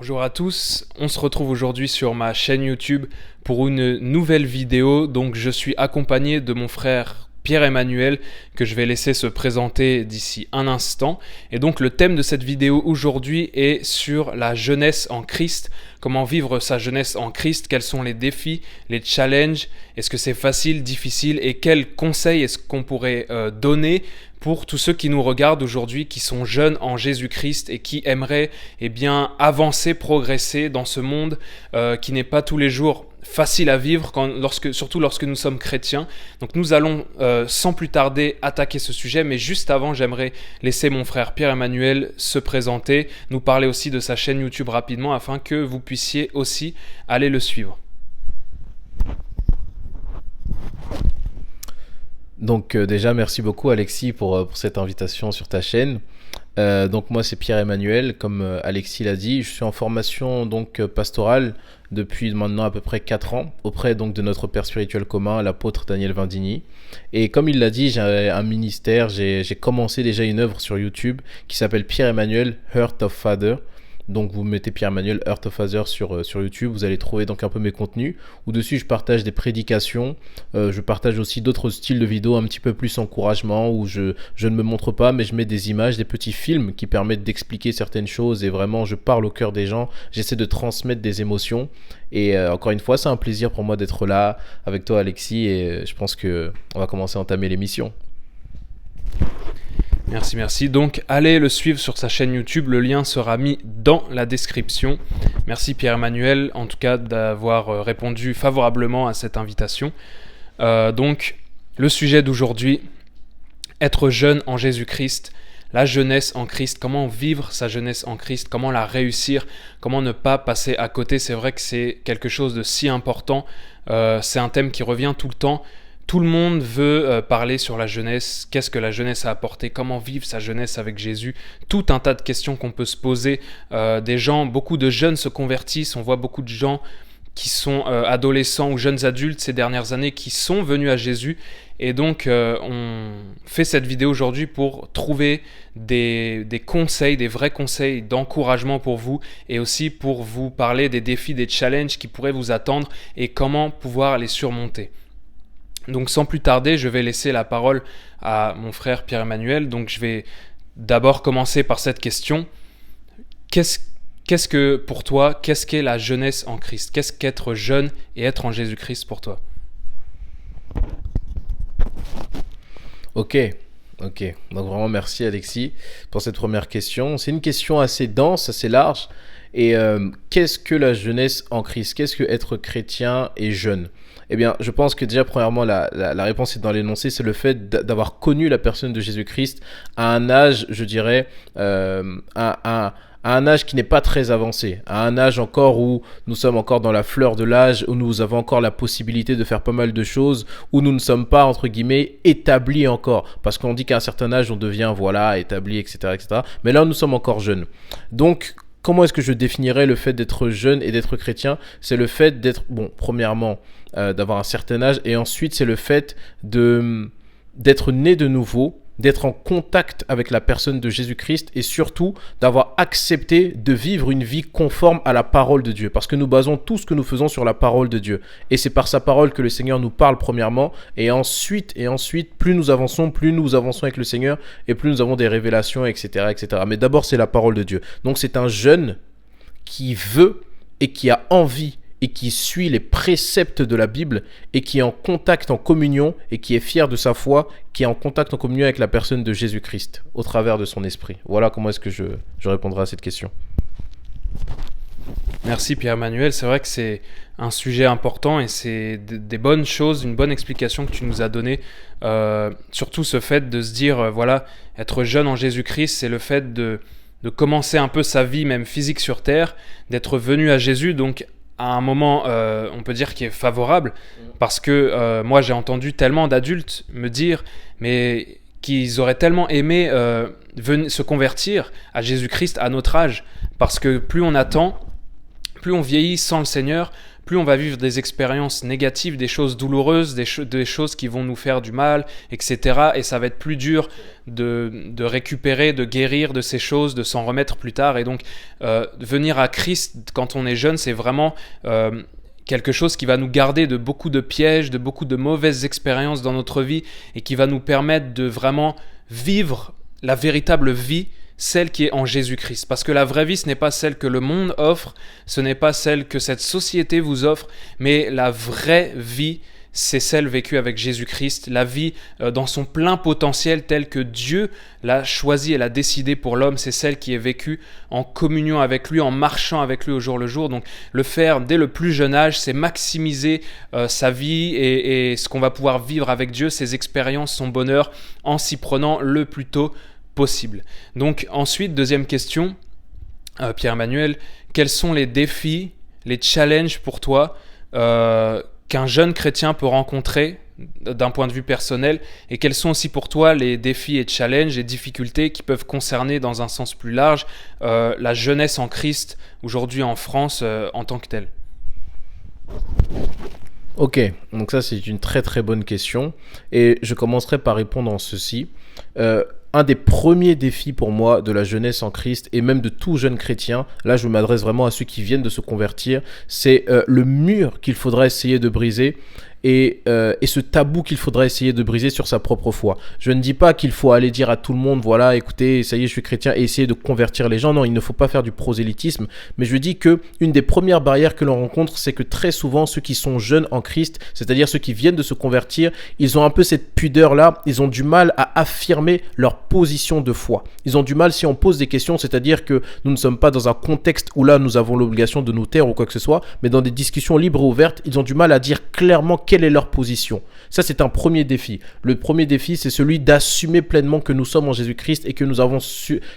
Bonjour à tous, on se retrouve aujourd'hui sur ma chaîne YouTube pour une nouvelle vidéo. Donc je suis accompagné de mon frère Pierre-Emmanuel que je vais laisser se présenter d'ici un instant. Et donc le thème de cette vidéo aujourd'hui est sur la jeunesse en Christ. Comment vivre sa jeunesse en Christ, quels sont les défis, les challenges, est-ce que c'est facile, difficile et quels conseils est-ce qu'on pourrait donner pour tous ceux qui nous regardent aujourd'hui, qui sont jeunes en Jésus-Christ et qui aimeraient avancer, progresser dans ce monde qui n'est pas tous les jours facile à vivre, surtout lorsque nous sommes chrétiens. Donc nous allons sans plus tarder attaquer ce sujet, mais juste avant, j'aimerais laisser mon frère Pierre-Emmanuel se présenter, nous parler aussi de sa chaîne YouTube rapidement afin que vous puissiez aussi aller le suivre. Donc déjà, merci beaucoup Alexis pour cette invitation sur ta chaîne. Donc moi c'est Pierre-Emmanuel, comme Alexis l'a dit. Je suis en formation pastorale depuis maintenant à peu près 4 ans auprès donc de notre père spirituel commun, l'apôtre Daniel Vindigny. Et comme il l'a dit, j'ai un ministère, j'ai commencé déjà une œuvre sur YouTube qui s'appelle Pierre-Emmanuel Heart of Father. Donc vous mettez Pierre-Emmanuel Heart of Father sur YouTube, vous allez trouver donc un peu mes contenus, où dessus je partage des prédications, je partage aussi d'autres styles de vidéos un petit peu plus encouragement, où je ne me montre pas mais je mets des images, des petits films qui permettent d'expliquer certaines choses et vraiment je parle au cœur des gens, j'essaie de transmettre des émotions et encore une fois c'est un plaisir pour moi d'être là avec toi Alexis et je pense que on va commencer à entamer l'émission. Merci. Donc, allez le suivre sur sa chaîne YouTube. Le lien sera mis dans la description. Merci Pierre-Emmanuel, en tout cas, d'avoir répondu favorablement à cette invitation. Donc, le sujet d'aujourd'hui, être jeune en Jésus-Christ, la jeunesse en Christ, comment vivre sa jeunesse en Christ, comment la réussir, comment ne pas passer à côté. C'est vrai que c'est quelque chose de si important. C'est un thème qui revient tout le temps. Tout le monde veut parler sur la jeunesse, qu'est-ce que la jeunesse a apporté, comment vivre sa jeunesse avec Jésus, tout un tas de questions qu'on peut se poser. Beaucoup de jeunes se convertissent, on voit beaucoup de gens qui sont adolescents ou jeunes adultes ces dernières années qui sont venus à Jésus. Et donc, on fait cette vidéo aujourd'hui pour trouver des conseils, des vrais conseils d'encouragement pour vous et aussi pour vous parler des défis, des challenges qui pourraient vous attendre et comment pouvoir les surmonter. Donc sans plus tarder, je vais laisser la parole à mon frère Pierre-Emmanuel. Donc je vais d'abord commencer par cette question. Qu'est-ce que pour toi, qu'est-ce qu'est la jeunesse en Christ? Qu'est-ce qu'être jeune et être en Jésus-Christ pour toi? Ok. Donc vraiment merci Alexis pour cette première question. C'est une question assez dense, assez large. Et qu'est-ce que la jeunesse en Christ? Qu'est-ce que être chrétien et jeune? Eh bien, je pense que déjà, premièrement, la réponse est dans l'énoncé, c'est le fait d'avoir connu la personne de Jésus-Christ à un âge, je dirais, à un âge qui n'est pas très avancé, à un âge encore où nous sommes encore dans la fleur de l'âge, où nous avons encore la possibilité de faire pas mal de choses, où nous ne sommes pas, entre guillemets, établis encore. Parce qu'on dit qu'à un certain âge, on devient, établi, etc., etc. Mais là, nous sommes encore jeunes. Donc, comment est-ce que je définirais le fait d'être jeune et d'être chrétien? C'est le fait d'être, premièrement, d'avoir un certain âge, et ensuite, c'est le fait d'être né de nouveau, d'être en contact avec la personne de Jésus-Christ et surtout d'avoir accepté de vivre une vie conforme à la parole de Dieu. Parce que nous basons tout ce que nous faisons sur la parole de Dieu. Et c'est par sa parole que le Seigneur nous parle premièrement. Et ensuite, plus nous avançons avec le Seigneur et plus nous avons des révélations, etc., etc. Mais d'abord, c'est la parole de Dieu. Donc c'est un jeune qui veut et qui a envie et qui suit les préceptes de la Bible et qui est en contact, en communion et qui est fier de sa foi, qui est en contact, en communion avec la personne de Jésus-Christ au travers de son esprit. Voilà comment est-ce que je répondrai à cette question. Merci Pierre-Emmanuel, c'est vrai que c'est un sujet important et c'est des bonnes choses, une bonne explication que tu nous as donnée. Surtout ce fait de se dire, être jeune en Jésus-Christ, c'est le fait de commencer un peu sa vie, même physique sur terre, d'être venu à Jésus, donc à un moment, on peut dire, qui est favorable, parce que moi, j'ai entendu tellement d'adultes me dire, mais qu'ils auraient tellement aimé se convertir à Jésus-Christ à notre âge, parce que plus on attend, plus on vieillit sans le Seigneur, plus on va vivre des expériences négatives, des choses douloureuses, des choses qui vont nous faire du mal, etc. Et ça va être plus dur de récupérer, de guérir de ces choses, de s'en remettre plus tard. Et donc, venir à Christ quand on est jeune, c'est vraiment quelque chose qui va nous garder de beaucoup de pièges, de beaucoup de mauvaises expériences dans notre vie et qui va nous permettre de vraiment vivre la véritable vie, celle qui est en Jésus-Christ. Parce que la vraie vie, ce n'est pas celle que le monde offre, ce n'est pas celle que cette société vous offre, mais la vraie vie, c'est celle vécue avec Jésus-Christ, la vie dans son plein potentiel tel que Dieu l'a choisi et l'a décidé pour l'homme, c'est celle qui est vécue en communion avec lui, en marchant avec lui au jour le jour. Donc le faire dès le plus jeune âge, c'est maximiser sa vie et ce qu'on va pouvoir vivre avec Dieu, ses expériences, son bonheur, en s'y prenant le plus tôt possible. Donc ensuite, deuxième question, Pierre-Emmanuel, quels sont les défis, les challenges pour toi qu'un jeune chrétien peut rencontrer d'un point de vue personnel, et quels sont aussi pour toi les défis et challenges et difficultés qui peuvent concerner dans un sens plus large la jeunesse en Christ aujourd'hui en France en tant que telle? Ok, donc ça c'est une très très bonne question et je commencerai par répondre en ceci. Un des premiers défis pour moi de la jeunesse en Christ et même de tout jeune chrétien, là je m'adresse vraiment à ceux qui viennent de se convertir, c'est le mur qu'il faudra essayer de briser et ce tabou qu'il faudra essayer de briser sur sa propre foi. Je ne dis pas qu'il faut aller dire à tout le monde, voilà, écoutez, ça y est, je suis chrétien, et essayer de convertir les gens. Non, il ne faut pas faire du prosélytisme, mais je dis que une des premières barrières que l'on rencontre, c'est que très souvent, ceux qui sont jeunes en Christ, c'est-à-dire ceux qui viennent de se convertir, ils ont un peu cette pudeur-là, ils ont du mal à affirmer leur position de foi. Ils ont du mal si on pose des questions, c'est-à-dire que nous ne sommes pas dans un contexte où là, nous avons l'obligation de nous taire ou quoi que ce soit, mais dans des discussions libres et ouvertes, ils ont du mal à dire clairement quelle est leur position. Ça, c'est un premier défi. Le premier défi, c'est celui d'assumer pleinement que nous sommes en Jésus-Christ et que nous avons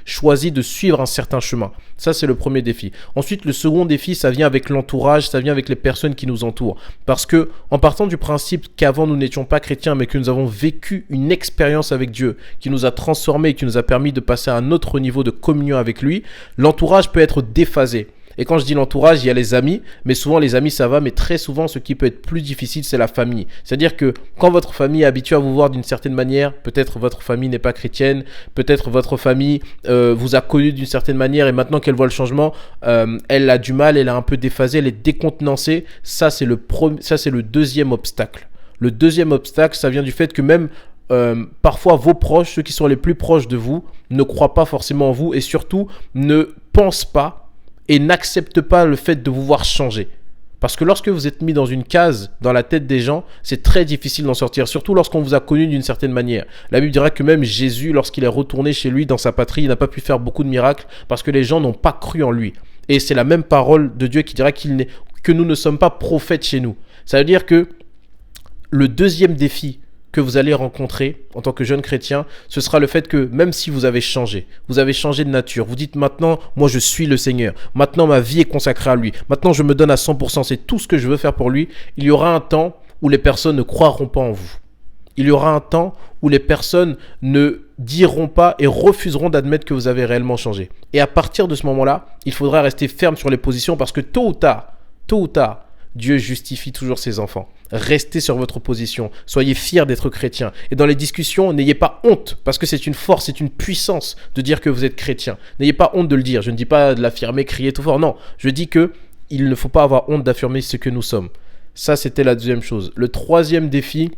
choisi de suivre un certain chemin. Ça, c'est le premier défi. Ensuite, le second défi, ça vient avec l'entourage, ça vient avec les personnes qui nous entourent. Parce que, en partant du principe qu'avant, nous n'étions pas chrétiens, mais que nous avons vécu une expérience avec Dieu, qui nous a transformés et qui nous a permis de passer à un autre niveau de communion avec lui, l'entourage peut être déphasé. Et quand je dis l'entourage, il y a les amis, mais souvent les amis ça va, mais très souvent ce qui peut être plus difficile, c'est la famille. C'est-à-dire que quand votre famille est habituée à vous voir d'une certaine manière, peut-être votre famille n'est pas chrétienne, peut-être votre famille vous a connu d'une certaine manière et maintenant qu'elle voit le changement, elle a du mal, elle a un peu déphasé, elle est décontenancée. Ça c'est le deuxième obstacle. Le deuxième obstacle, ça vient du fait que même parfois vos proches, ceux qui sont les plus proches de vous, ne croient pas forcément en vous et surtout ne pensent pas et n'accepte pas le fait de vous voir changer. Parce que lorsque vous êtes mis dans une case dans la tête des gens, c'est très difficile d'en sortir, surtout lorsqu'on vous a connu d'une certaine manière. La Bible dira que même Jésus, lorsqu'il est retourné chez lui dans sa patrie, il n'a pas pu faire beaucoup de miracles parce que les gens n'ont pas cru en lui. Et c'est la même parole de Dieu qui dira que nous ne sommes pas prophètes chez nous. Ça veut dire que le deuxième défi que vous allez rencontrer en tant que jeune chrétien, ce sera le fait que même si vous avez changé de nature, vous dites maintenant, moi je suis le Seigneur, maintenant ma vie est consacrée à lui, maintenant je me donne à 100%, c'est tout ce que je veux faire pour lui, il y aura un temps où les personnes ne croiront pas en vous. Il y aura un temps où les personnes ne diront pas et refuseront d'admettre que vous avez réellement changé. Et à partir de ce moment-là, il faudra rester ferme sur les positions parce que tôt ou tard, Dieu justifie toujours ses enfants. Restez sur votre position. Soyez fiers d'être chrétien. Et dans les discussions, n'ayez pas honte, parce que c'est une force, c'est une puissance de dire que vous êtes chrétien. N'ayez pas honte de le dire. Je ne dis pas de l'affirmer, crier tout fort. Non, je dis que il ne faut pas avoir honte d'affirmer ce que nous sommes. Ça, c'était la deuxième chose. Le troisième défi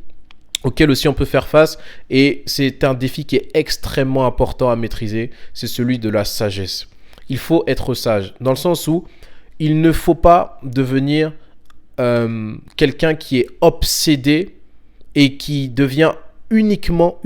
auquel aussi on peut faire face, et c'est un défi qui est extrêmement important à maîtriser, c'est celui de la sagesse. Il faut être sage, dans le sens où il ne faut pas devenir quelqu'un qui est obsédé et qui devient uniquement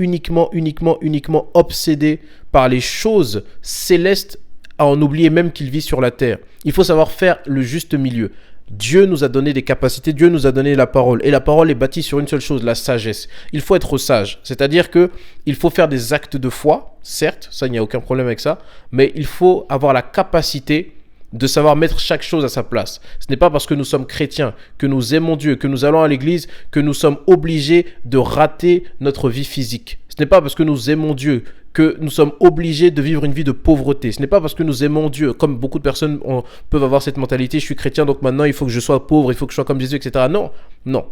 obsédé par les choses célestes à en oublier même qu'il vit sur la terre. Il faut savoir faire le juste milieu. Dieu nous a donné des capacités, Dieu nous a donné la parole. Et la parole est bâtie sur une seule chose, la sagesse. Il faut être sage, c'est-à-dire qu'il faut faire des actes de foi, certes, ça il n'y a aucun problème avec ça, mais il faut avoir la capacité de savoir mettre chaque chose à sa place. Ce n'est pas parce que nous sommes chrétiens, que nous aimons Dieu, que nous allons à l'église, que nous sommes obligés de rater notre vie physique. Ce n'est pas parce que nous aimons Dieu que nous sommes obligés de vivre une vie de pauvreté. Ce n'est pas parce que nous aimons Dieu, comme beaucoup de personnes peuvent avoir cette mentalité, je suis chrétien, donc maintenant il faut que je sois pauvre, il faut que je sois comme Jésus, etc. Non, non.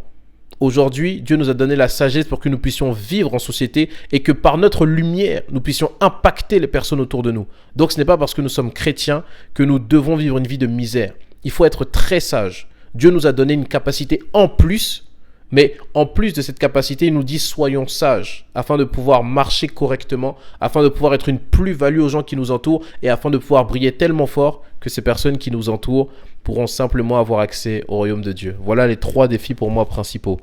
Aujourd'hui, Dieu nous a donné la sagesse pour que nous puissions vivre en société et que par notre lumière, nous puissions impacter les personnes autour de nous. Donc ce n'est pas parce que nous sommes chrétiens que nous devons vivre une vie de misère. Il faut être très sage. Dieu nous a donné une capacité en plus, mais en plus de cette capacité, il nous dit soyons sages afin de pouvoir marcher correctement, afin de pouvoir être une plus-value aux gens qui nous entourent et afin de pouvoir briller tellement fort que ces personnes qui nous entourent pourront simplement avoir accès au royaume de Dieu. Voilà les 3 défis pour moi principaux.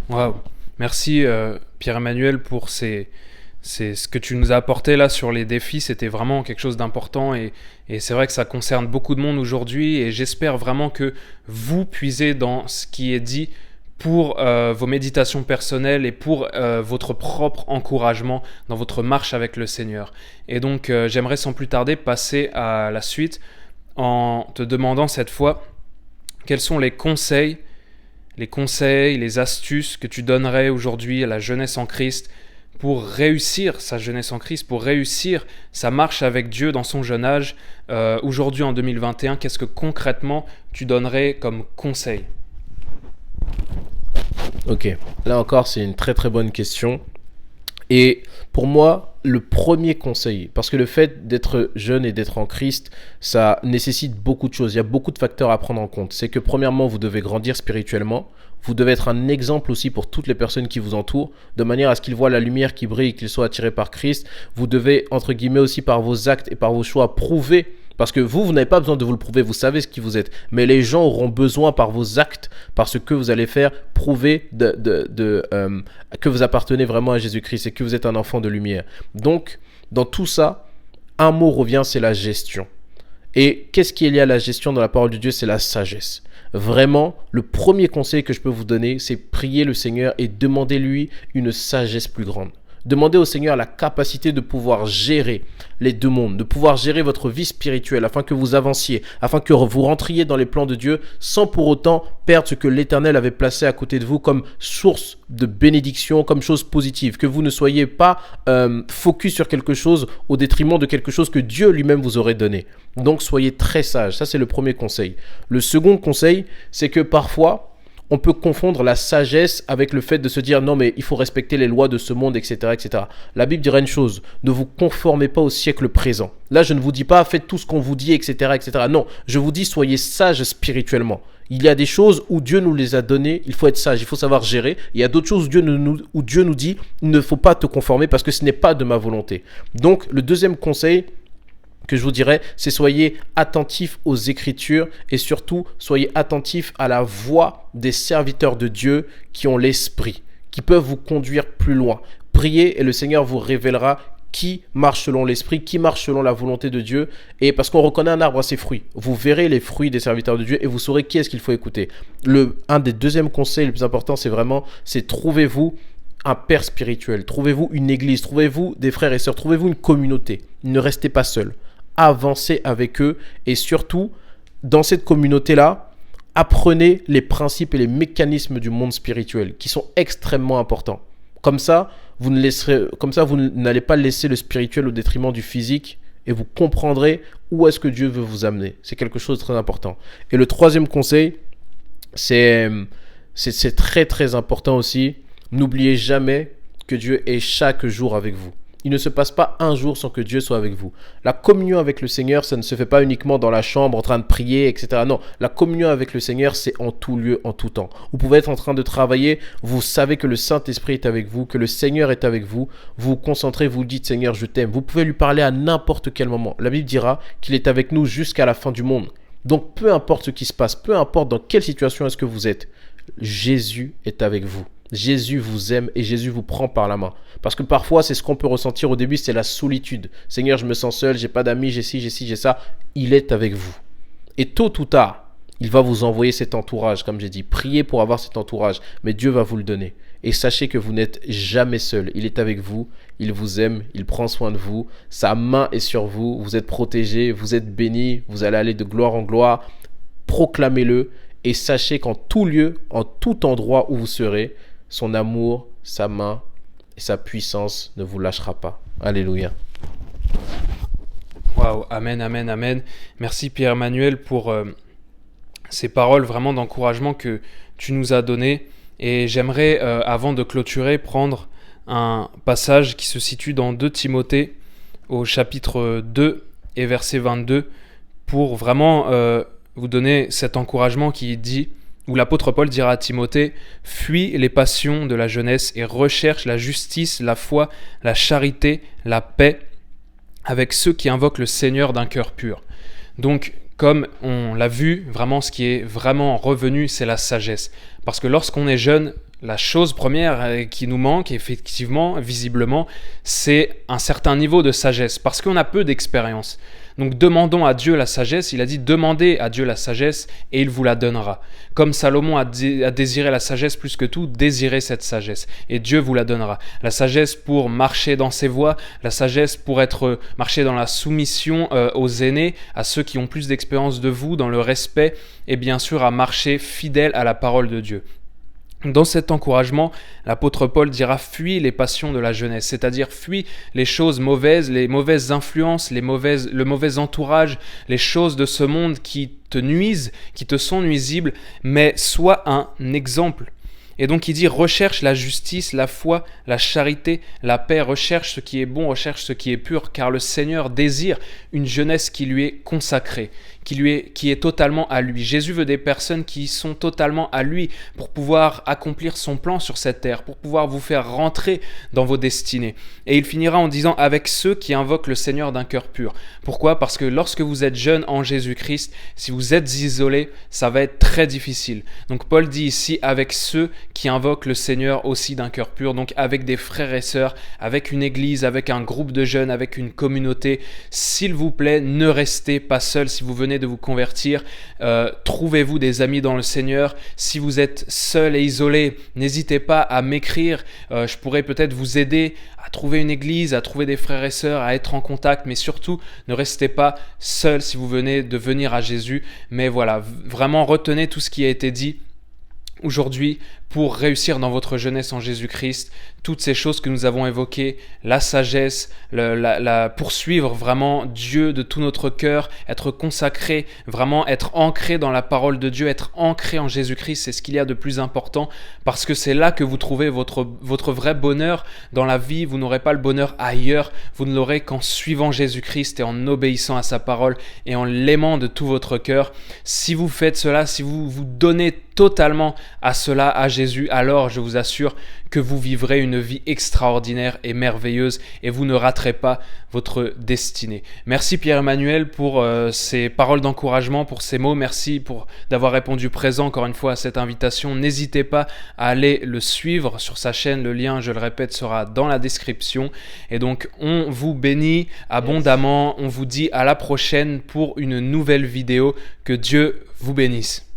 Waouh. Merci Pierre-Emmanuel pour ce que tu nous as apporté là sur les défis. C'était vraiment quelque chose d'important et c'est vrai que ça concerne beaucoup de monde aujourd'hui et j'espère vraiment que vous puisez dans ce qui est dit pour vos méditations personnelles et pour votre propre encouragement dans votre marche avec le Seigneur. Et donc j'aimerais sans plus tarder passer à la suite en te demandant cette fois quels sont les conseils, les astuces que tu donnerais aujourd'hui à la jeunesse en Christ pour réussir sa jeunesse en Christ, pour réussir sa marche avec Dieu dans son jeune âge. Aujourd'hui en 2021, qu'est-ce que concrètement tu donnerais comme conseil ? Ok, là encore c'est une très très bonne question. Et pour moi, le premier conseil, parce que le fait d'être jeune et d'être en Christ, ça nécessite beaucoup de choses. Il y a beaucoup de facteurs à prendre en compte. C'est que premièrement, vous devez grandir spirituellement. Vous devez être un exemple aussi pour toutes les personnes qui vous entourent, de manière à ce qu'ils voient la lumière qui brille et qu'ils soient attirés par Christ. Vous devez, entre guillemets, aussi par vos actes et par vos choix, prouver. Parce que vous n'avez pas besoin de vous le prouver, vous savez ce qui vous êtes. Mais les gens auront besoin par vos actes, par ce que vous allez faire, prouver que vous appartenez vraiment à Jésus-Christ et que vous êtes un enfant de lumière. Donc, dans tout ça, un mot revient, c'est la gestion. Et qu'est-ce qui est lié à la gestion dans la parole de Dieu ? C'est la sagesse. Vraiment, le premier conseil que je peux vous donner, c'est prier le Seigneur et demander-lui une sagesse plus grande. Demandez au Seigneur la capacité de pouvoir gérer les 2 mondes, de pouvoir gérer votre vie spirituelle afin que vous avanciez, afin que vous rentriez dans les plans de Dieu sans pour autant perdre ce que l'Éternel avait placé à côté de vous comme source de bénédiction, comme chose positive, que vous ne soyez pas focus sur quelque chose au détriment de quelque chose que Dieu lui-même vous aurait donné. Donc soyez très sages, ça c'est le premier conseil. Le second conseil, c'est que parfois, on peut confondre la sagesse avec le fait de se dire non mais il faut respecter les lois de ce monde, etc., etc. La Bible dirait une chose, ne vous conformez pas au siècle présent. Là je ne vous dis pas faites tout ce qu'on vous dit, etc., etc. Non, je vous dis soyez sages spirituellement. Il y a des choses où Dieu nous les a données, il faut être sage, il faut savoir gérer. Il y a d'autres choses où Dieu nous dit il ne faut pas te conformer parce que ce n'est pas de ma volonté. Donc le deuxième conseil que je vous dirais, c'est soyez attentifs aux Écritures et surtout soyez attentifs à la voix des serviteurs de Dieu qui ont l'Esprit, qui peuvent vous conduire plus loin. Priez et le Seigneur vous révélera qui marche selon l'Esprit, qui marche selon la volonté de Dieu. Et parce qu'on reconnaît un arbre à ses fruits. Vous verrez les fruits des serviteurs de Dieu et vous saurez qui est-ce qu'il faut écouter. Un des deuxièmes conseils les plus importants, c'est trouvez-vous un père spirituel, trouvez-vous une église, trouvez-vous des frères et sœurs, trouvez-vous une communauté. Ne restez pas seul. Avancez avec eux et surtout, dans cette communauté-là, apprenez les principes et les mécanismes du monde spirituel qui sont extrêmement importants. Comme ça, vous n'allez pas laisser le spirituel au détriment du physique et vous comprendrez où est-ce que Dieu veut vous amener. C'est quelque chose de très important. Et le troisième conseil, c'est très très important aussi. N'oubliez jamais que Dieu est chaque jour avec vous. Il ne se passe pas un jour sans que Dieu soit avec vous. La communion avec le Seigneur, ça ne se fait pas uniquement dans la chambre en train de prier, etc. Non, la communion avec le Seigneur, c'est en tout lieu, en tout temps. Vous pouvez être en train de travailler, vous savez que le Saint-Esprit est avec vous, que le Seigneur est avec vous. Vous vous concentrez, vous dites Seigneur, je t'aime. Vous pouvez lui parler à n'importe quel moment. La Bible dira qu'il est avec nous jusqu'à la fin du monde. Donc peu importe ce qui se passe, peu importe dans quelle situation est-ce que vous êtes, Jésus est avec vous. Jésus vous aime et Jésus vous prend par la main. Parce que parfois, c'est ce qu'on peut ressentir au début, c'est la solitude. Seigneur, je me sens seul, j'ai pas d'amis, j'ai ci, j'ai ça. Il est avec vous. Et tôt ou tard, il va vous envoyer cet entourage, comme j'ai dit. Priez pour avoir cet entourage, mais Dieu va vous le donner. Et sachez que vous n'êtes jamais seul. Il est avec vous, il vous aime, il prend soin de vous. Sa main est sur vous, vous êtes protégés, vous êtes bénis, vous allez aller de gloire en gloire. Proclamez-le et sachez qu'en tout lieu, en tout endroit où vous serez, son amour, sa main et sa puissance ne vous lâchera pas. Alléluia. Waouh, amen, amen, amen. Merci Pierre-Emmanuel pour ces paroles vraiment d'encouragement que tu nous as données. Et j'aimerais, avant de clôturer, prendre un passage qui se situe dans 2 Timothée au chapitre 2 et verset 22 pour vraiment vous donner cet encouragement qui dit, où l'apôtre Paul dira à Timothée « Fuis les passions de la jeunesse et recherche la justice, la foi, la charité, la paix avec ceux qui invoquent le Seigneur d'un cœur pur. » Donc, comme on l'a vu, vraiment ce qui est vraiment revenu, c'est la sagesse. Parce que lorsqu'on est jeune, la chose première qui nous manque, effectivement, visiblement, c'est un certain niveau de sagesse, parce qu'on a peu d'expérience. Donc demandons à Dieu la sagesse, il a dit demandez à Dieu la sagesse et il vous la donnera. Comme Salomon a désiré la sagesse plus que tout, désirez cette sagesse et Dieu vous la donnera. La sagesse pour marcher dans ses voies, la sagesse pour marcher dans la soumission aux aînés, à ceux qui ont plus d'expérience de vous, dans le respect et bien sûr à marcher fidèle à la parole de Dieu. Dans cet encouragement, l'apôtre Paul dira « Fuis les passions de la jeunesse », c'est-à-dire fuis les choses mauvaises, les mauvaises influences, le mauvais entourage, les choses de ce monde qui te nuisent, qui te sont nuisibles, mais sois un exemple. Et donc il dit « Recherche la justice, la foi, la charité, la paix, recherche ce qui est bon, recherche ce qui est pur, car le Seigneur désire une jeunesse qui lui est consacrée. » Qui est totalement à lui. Jésus veut des personnes qui sont totalement à lui pour pouvoir accomplir son plan sur cette terre, pour pouvoir vous faire rentrer dans vos destinées. Et il finira en disant « avec ceux qui invoquent le Seigneur d'un cœur pur ». Pourquoi ? Parce que lorsque vous êtes jeune en Jésus-Christ, si vous êtes isolé, ça va être très difficile. Donc Paul dit ici « avec ceux qui invoquent le Seigneur aussi d'un cœur pur », donc avec des frères et sœurs, avec une église, avec un groupe de jeunes, avec une communauté. S'il vous plaît, ne restez pas seul si vous venez de vous convertir, trouvez-vous des amis dans le Seigneur. Si vous êtes seul et isolé, n'hésitez pas à m'écrire, je pourrais peut-être vous aider à trouver une église, à trouver des frères et sœurs, à être en contact, mais surtout ne restez pas seul si vous venez de venir à Jésus. Mais voilà, vraiment retenez tout ce qui a été dit aujourd'hui pour réussir dans votre jeunesse en Jésus-Christ, toutes ces choses que nous avons évoquées, la sagesse, poursuivre vraiment Dieu de tout notre cœur, être consacré, vraiment être ancré dans la parole de Dieu, être ancré en Jésus-Christ, c'est ce qu'il y a de plus important, parce que c'est là que vous trouvez votre vrai bonheur dans la vie. Vous n'aurez pas le bonheur ailleurs, vous ne l'aurez qu'en suivant Jésus-Christ et en obéissant à sa parole et en l'aimant de tout votre cœur. Si vous faites cela, si vous vous donnez totalement à cela, à Jésus, alors je vous assure que vous vivrez une vie extraordinaire et merveilleuse et vous ne raterez pas votre destinée. Merci Pierre-Emmanuel pour ces paroles d'encouragement, pour ces mots. Merci d'avoir répondu présent encore une fois à cette invitation. N'hésitez pas à aller le suivre sur sa chaîne. Le lien, je le répète, sera dans la description. Et donc, on vous bénit abondamment. On vous dit à la prochaine pour une nouvelle vidéo. Que Dieu vous bénisse.